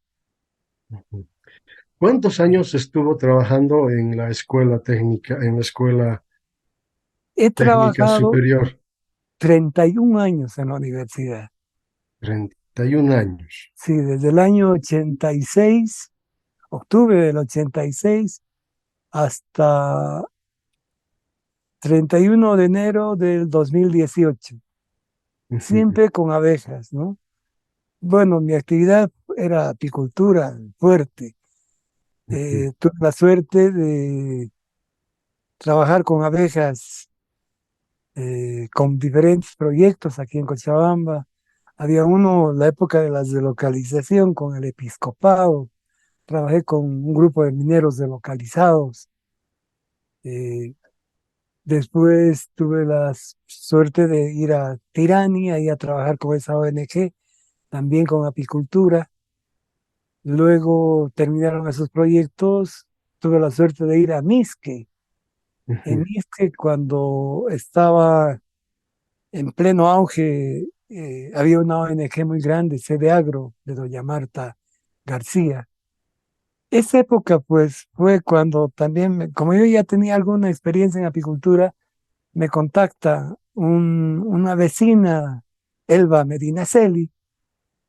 ¿Cuántos años estuvo trabajando en la escuela técnica, en la escuela He técnica trabajado superior? 31 años en la universidad. 31 años. Sí, desde el año 86, octubre del 86, hasta 31 de enero del 2018, Ujú, siempre con abejas, ¿no? Bueno, mi actividad era apicultura fuerte. ujú, Tuve la suerte de trabajar con abejas, con diferentes proyectos aquí en Cochabamba. Había uno, la época de la deslocalización con el episcopado. Trabajé con un grupo de mineros delocalizados. Eh, Después tuve la suerte de ir a Tirani, ahí a trabajar con esa ONG, también con apicultura. Luego terminaron esos proyectos, tuve la suerte de ir a Misque. En ujú, Misque, cuando estaba en pleno auge, había una ONG muy grande, Sede Agro, de doña Marta García. Esa época, pues, fue cuando también, como yo ya tenía alguna experiencia en apicultura, me contacta una vecina, Elba Medinaceli,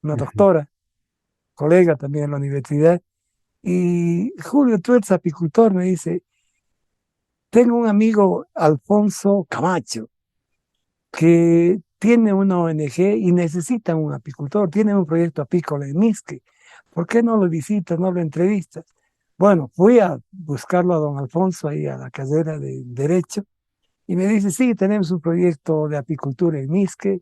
una ujú. doctora, colega también en la universidad, y Julio, tú eres apicultor, me dice, tengo un amigo, Alfonso Camacho, que tiene una ONG y necesita un apicultor, tiene un proyecto apícola en Misque. ¿Por qué no lo visitas, no lo entrevistas? Bueno, fui a buscarlo a don Alfonso ahí a la carrera de Derecho y me dice, sí, tenemos un proyecto de apicultura en Misque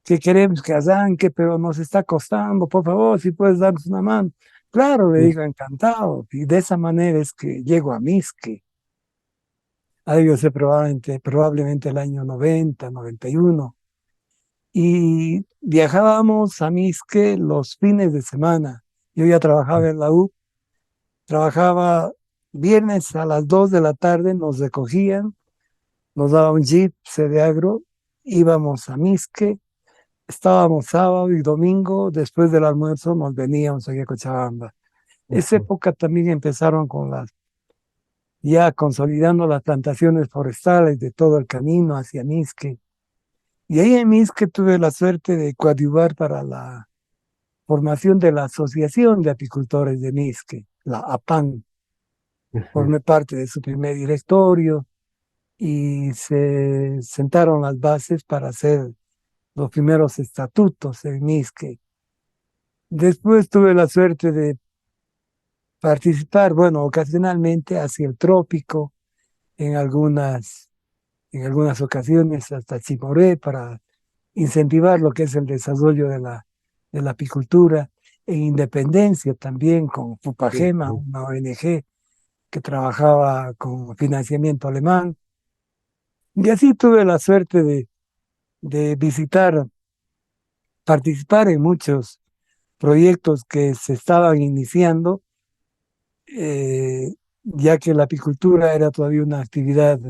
que queremos que arranque, pero nos está costando, por favor, si puedes darnos una mano. Claro, le digo, encantado. Y de esa manera es que llego a Misque. Ha debido ser probablemente el año 90, 91. Y viajábamos a Misque los fines de semana. Yo ya trabajaba en la U, trabajaba viernes a las 2 de la tarde, nos recogían, nos daba un jeep, Agro, íbamos a Misque, estábamos sábado y domingo, después del almuerzo nos veníamos aquí a Cochabamba. Esa Ujú, época también empezaron con ya consolidando las plantaciones forestales de todo el camino hacia Misque. Y ahí en Misque tuve la suerte de coadyuvar para la formación de la Asociación de Apicultores de Misque, la APAN. ujú, Formé parte de su primer directorio y se sentaron las bases para hacer los primeros estatutos en Misque. Después tuve la suerte de participar, bueno, ocasionalmente hacia el trópico, en en algunas ocasiones hasta Chimoré para incentivar lo que es el desarrollo de la apicultura. en Independencia también con Fupagema, Ujú, una ONG que trabajaba con financiamiento alemán. Y así tuve la suerte de visitar, participar en muchos proyectos que se estaban iniciando, ya que la apicultura era todavía una actividad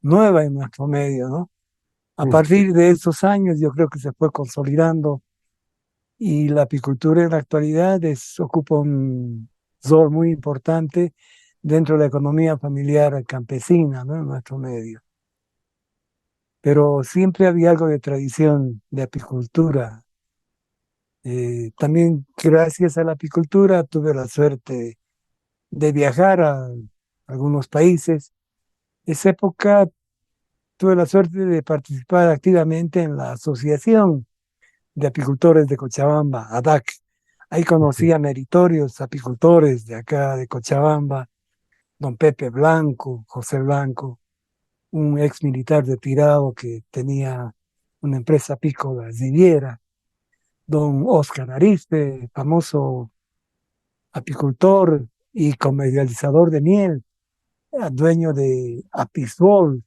nueva en nuestro medio, ¿no? A ujú, partir de esos años yo creo que se fue consolidando y la apicultura en la actualidad ocupa un rol muy importante dentro de la economía familiar campesina, ¿no? En nuestro medio. Pero siempre había algo de tradición de apicultura. También gracias a la apicultura tuve la suerte de viajar a algunos países. Esa época tuve la suerte de participar activamente en la Asociación de Apicultores de Cochabamba, ADAC. Ahí ujú, conocí a meritorios apicultores de acá de Cochabamba, don Pepe Blanco, José Blanco, un ex militar retirado que tenía una empresa apícola Riviera, don Oscar Ariste, famoso apicultor y comercializador de miel, dueño de Apisol,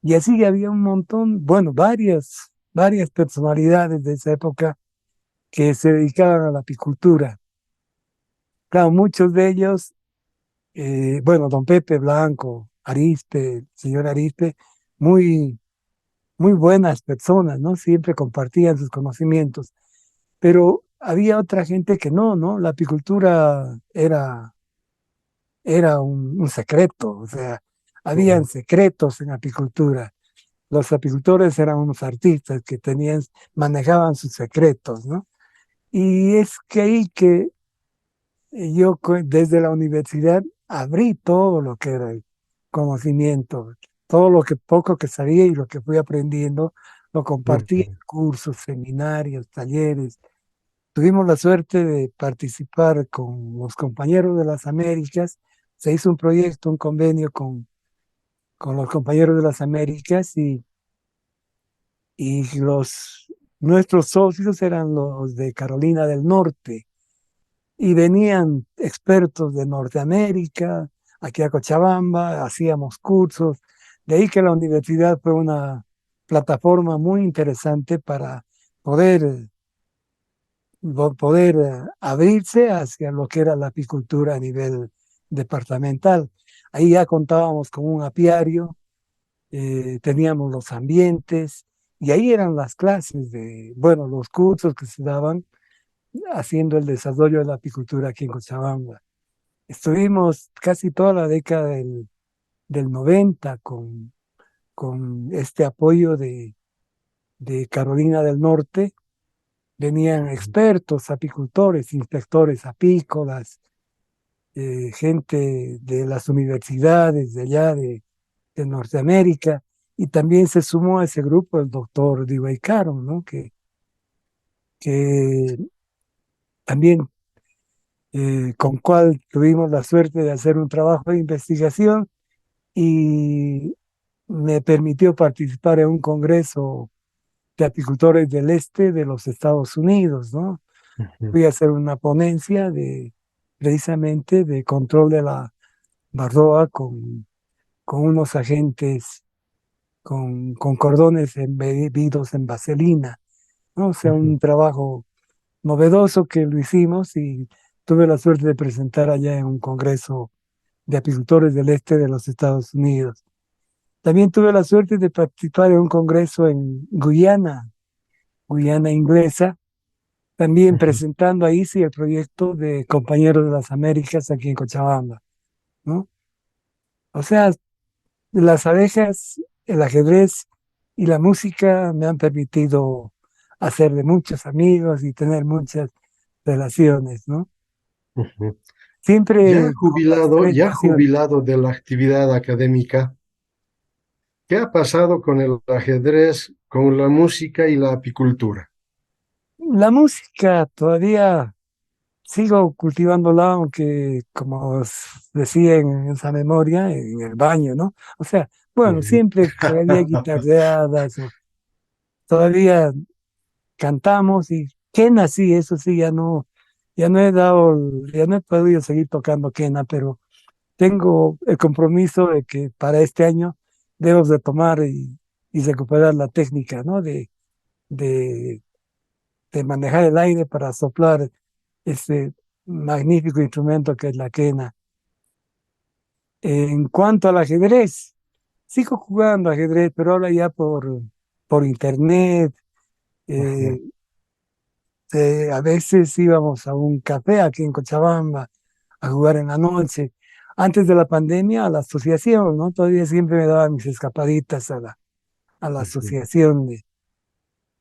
y así había un montón, bueno, varias personalidades de esa época que se dedicaban a la apicultura. Claro, muchos de ellos, bueno, don Pepe Blanco, Ariste, señor Ariste, muy, muy buenas personas, ¿no? Siempre compartían sus conocimientos, pero había otra gente que no, ¿no? La apicultura era un secreto, o sea, habían ujú, secretos en apicultura. Los apicultores eran unos artistas que manejaban sus secretos, ¿no? Y es que ahí que yo desde la universidad abrí todo lo que era el conocimiento, todo lo que poco que sabía y lo que fui aprendiendo, lo compartí en ujú, cursos, seminarios, talleres. Tuvimos la suerte de participar con los compañeros de las Américas. Se hizo un proyecto, un convenio con los compañeros de las Américas y nuestros socios eran los de Carolina del Norte y venían expertos de Norteamérica, aquí a Cochabamba, hacíamos cursos. De ahí que la universidad fue una plataforma muy interesante para poder, poder abrirse hacia lo que era la apicultura a nivel departamental. Ahí ya contábamos con un apiario, teníamos los ambientes y ahí eran las clases de, bueno, los cursos que se daban haciendo el desarrollo de la apicultura aquí en Cochabamba. Estuvimos casi toda la década del 90 con este apoyo de Carolina del Norte. Venían expertos, apicultores, inspectores apícolas, gente de las universidades de allá de Norteamérica, y también se sumó a ese grupo el doctor Dewey Caron, ¿no? Que también con cual tuvimos la suerte de hacer un trabajo de investigación y me permitió participar en un congreso de apicultores del este de los Estados Unidos, ¿no? ujú, Fui a hacer una ponencia precisamente de control de la varroa con unos agentes, con cordones embebidos en vaselina, ¿no? O sea, ujú, un trabajo novedoso que lo hicimos y tuve la suerte de presentar allá en un congreso de apicultores del este de los Estados Unidos. También tuve la suerte de participar en un congreso en Guyana, Guyana inglesa, también ujú, presentando ahí sí el proyecto de Compañeros de las Américas aquí en Cochabamba, ¿no? O sea, las abejas, el ajedrez y la música me han permitido hacer de muchos amigos y tener muchas relaciones, ¿no? ujú. Siempre con las tres Ya pasiones. jubilado de la actividad académica, ¿qué ha pasado con el ajedrez, con la música y la apicultura? La música todavía sigo cultivándola, aunque como decía en esa memoria, en el baño, ¿no? O sea, bueno, Ujú. siempre que había guitarreadas, o todavía cantamos y que nací, eso sí, ya no, ya no he podido seguir tocando quena, pero tengo el compromiso de que para este año debo retomar y recuperar la técnica, ¿no? De, de manejar el aire para soplar este magnífico instrumento que es la quena. En cuanto al ajedrez, sigo jugando ajedrez, pero ahora ya por internet. Ujú, eh, a veces íbamos a un café aquí en Cochabamba a jugar en la noche. Antes de la pandemia, a la asociación, ¿no? Todavía siempre me daba mis escapaditas a la ujú, asociación.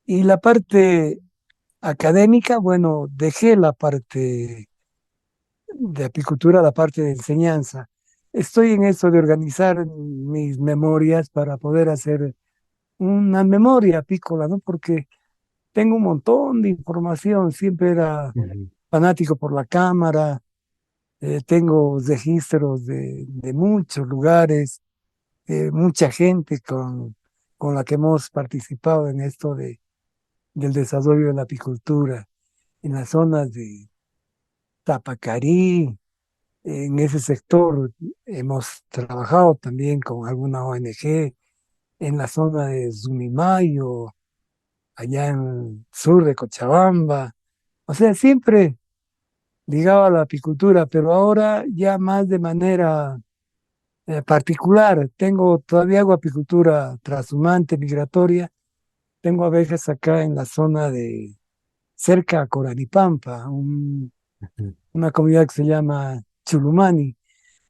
Y la parte académica, bueno, dejé la parte de apicultura, la parte de enseñanza. Estoy en eso de organizar mis memorias para poder hacer una memoria apícola, ¿no? Porque tengo un montón de información, siempre era ujú, fanático por la cámara, tengo registros de muchos lugares, mucha gente con la que hemos participado en esto del desarrollo de la apicultura, en las zonas de Tapacarí, en ese sector hemos trabajado también con alguna ONG, en la zona de Zumimayo, allá en el sur de Cochabamba, o sea, siempre ligado a la apicultura, pero ahora ya más de manera particular. Todavía hago apicultura trashumante, migratoria. Tengo abejas acá en la zona de cerca a Coralipampa, ujú, una comunidad que se llama Chulumani.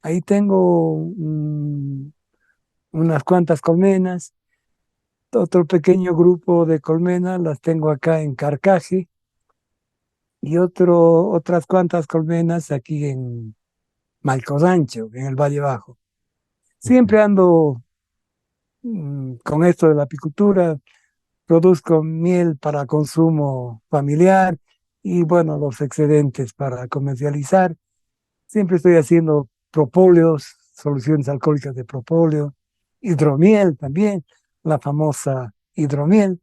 Ahí tengo unas cuantas colmenas, otro pequeño grupo de colmenas las tengo acá en Carcaje y otras cuantas colmenas aquí en Malcosancho, en el Valle Bajo. ujú. Siempre ando con esto de la apicultura, produzco miel para consumo familiar y bueno, los excedentes para comercializar. Siempre estoy haciendo propóleos, soluciones alcohólicas de propóleo, hidromiel también, la famosa hidromiel.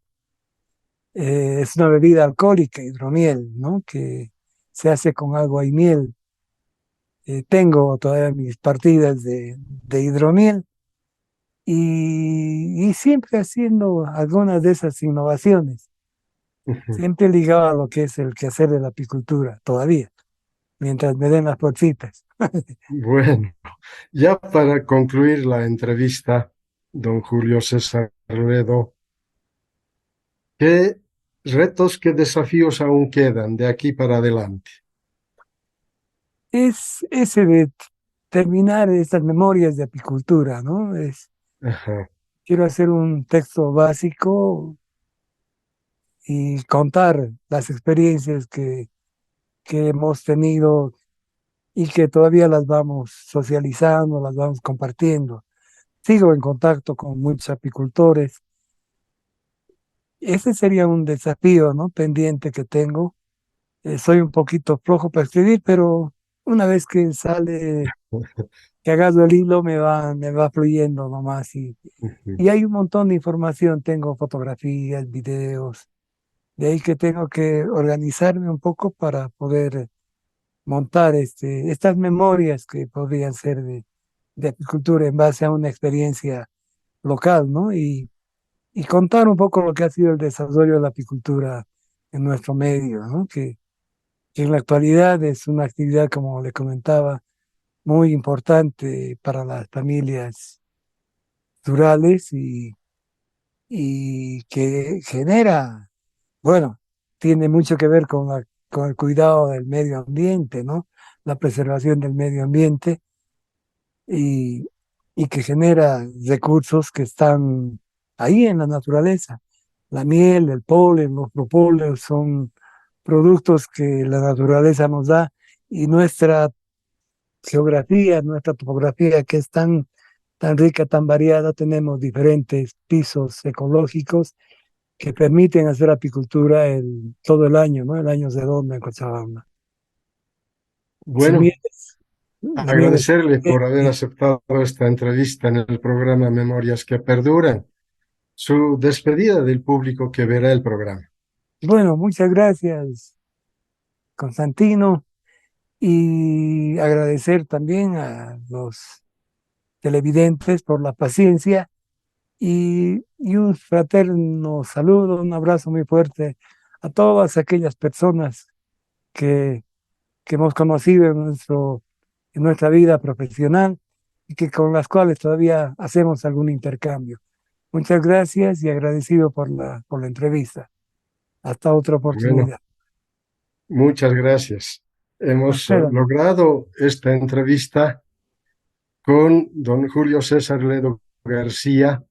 Es una bebida alcohólica, hidromiel, ¿no? Que se hace con agua y miel. Tengo todavía mis partidas de hidromiel y siempre haciendo algunas de esas innovaciones, Ujú. siempre ligado a lo que es el quehacer de la apicultura, todavía, mientras me den las bolsitas. Bueno, ya para concluir la entrevista, don Julio César Ruedo, ¿qué retos, qué desafíos aún quedan de aquí para adelante? Es ese de terminar estas memorias de apicultura, ¿no? Ajá. Quiero hacer un texto básico y contar las experiencias que hemos tenido y que todavía las vamos socializando, las vamos compartiendo. Sigo en contacto con muchos apicultores. Ese sería un desafío, ¿no? Pendiente que tengo. Soy un poquito flojo para escribir, pero una vez que sale, que agarro el hilo, me va fluyendo nomás. Ujú. Y hay un montón de información. Tengo fotografías, videos. De ahí que tengo que organizarme un poco para poder montar estas memorias que podrían ser de apicultura en base a una experiencia local, ¿no? Y contar un poco lo que ha sido el desarrollo de la apicultura en nuestro medio, ¿no? Que en la actualidad es una actividad, como le comentaba, muy importante para las familias rurales y que genera, bueno, tiene mucho que ver con el cuidado del medio ambiente, ¿no? La preservación del medio ambiente y, y que genera recursos que están ahí en la naturaleza. La miel, el polen, los propóleos son productos que la naturaleza nos da y nuestra geografía, nuestra topografía que es tan rica, tan variada, tenemos diferentes pisos ecológicos que permiten hacer apicultura todo el año, ¿no? El año redondo en Cochabamba. Bueno, La miel es agradecerle por haber excelente. aceptado esta entrevista en el programa Memorias que Perduran. Su despedida del público que verá el programa. Bueno, muchas gracias, Constantino, y agradecer también a los televidentes por la paciencia y un fraterno saludo, un abrazo muy fuerte a todas aquellas personas que, que hemos conocido en nuestra vida profesional y que con las cuales todavía hacemos algún intercambio. Muchas gracias y agradecido por la entrevista. Hasta otra Bueno, oportunidad. muchas gracias. A Hemos usted, amigo. logrado esta entrevista con don Julio César Ledo García,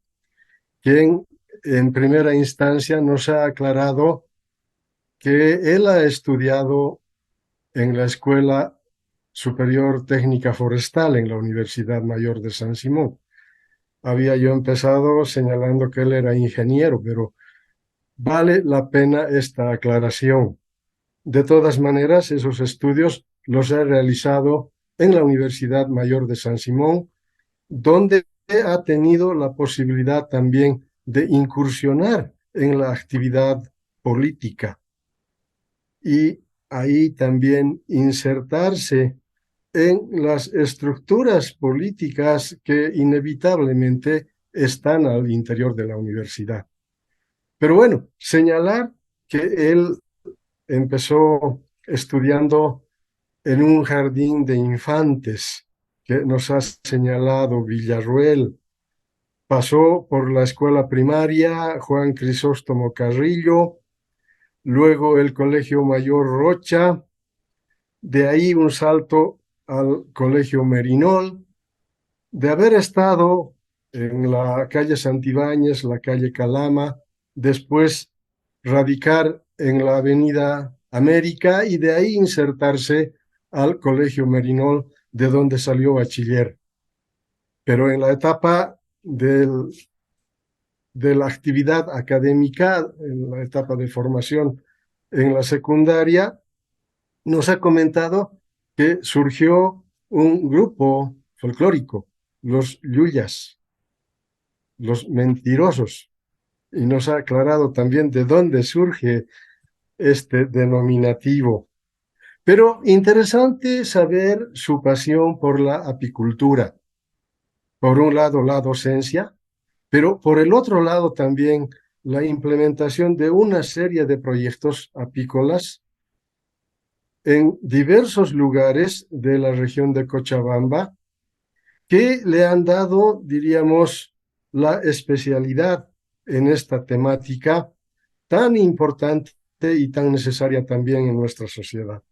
quien en primera instancia nos ha aclarado que él ha estudiado en la Escuela Superior Técnica Forestal en la Universidad Mayor de San Simón. Había yo empezado señalando que él era ingeniero, pero vale la pena esta aclaración. De todas maneras, esos estudios los ha realizado en la Universidad Mayor de San Simón, donde ha tenido la posibilidad también de incursionar en la actividad política y ahí también insertarse en las estructuras políticas que inevitablemente están al interior de la universidad. Pero bueno, señalar que él empezó estudiando en un jardín de infantes que nos ha señalado Villarruel. Pasó por la escuela primaria Juan Crisóstomo Carrillo, luego el Colegio Mayor Rocha, de ahí un salto al Colegio Merinol, de haber estado en la calle Santibáñez, la calle Calama, después radicar en la avenida América y de ahí insertarse al Colegio Merinol, de donde salió bachiller. Pero en la etapa de la actividad académica, en la etapa de formación en la secundaria, nos ha comentado que surgió un grupo folclórico, los Yuyas, los mentirosos, y nos ha aclarado también de dónde surge este denominativo. Pero interesante saber su pasión por la apicultura. Por un lado, la docencia, pero por el otro lado también la implementación de una serie de proyectos apícolas en diversos lugares de la región de Cochabamba que le han dado, diríamos, la especialidad en esta temática tan importante y tan necesaria también en nuestra sociedad.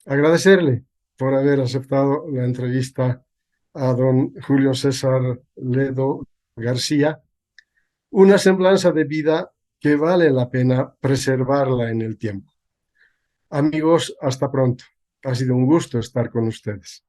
Agradecerle por haber aceptado la entrevista a don Julio César Ledo García, una semblanza de vida que vale la pena preservarla en el tiempo. Amigos, hasta pronto. Ha sido un gusto estar con ustedes.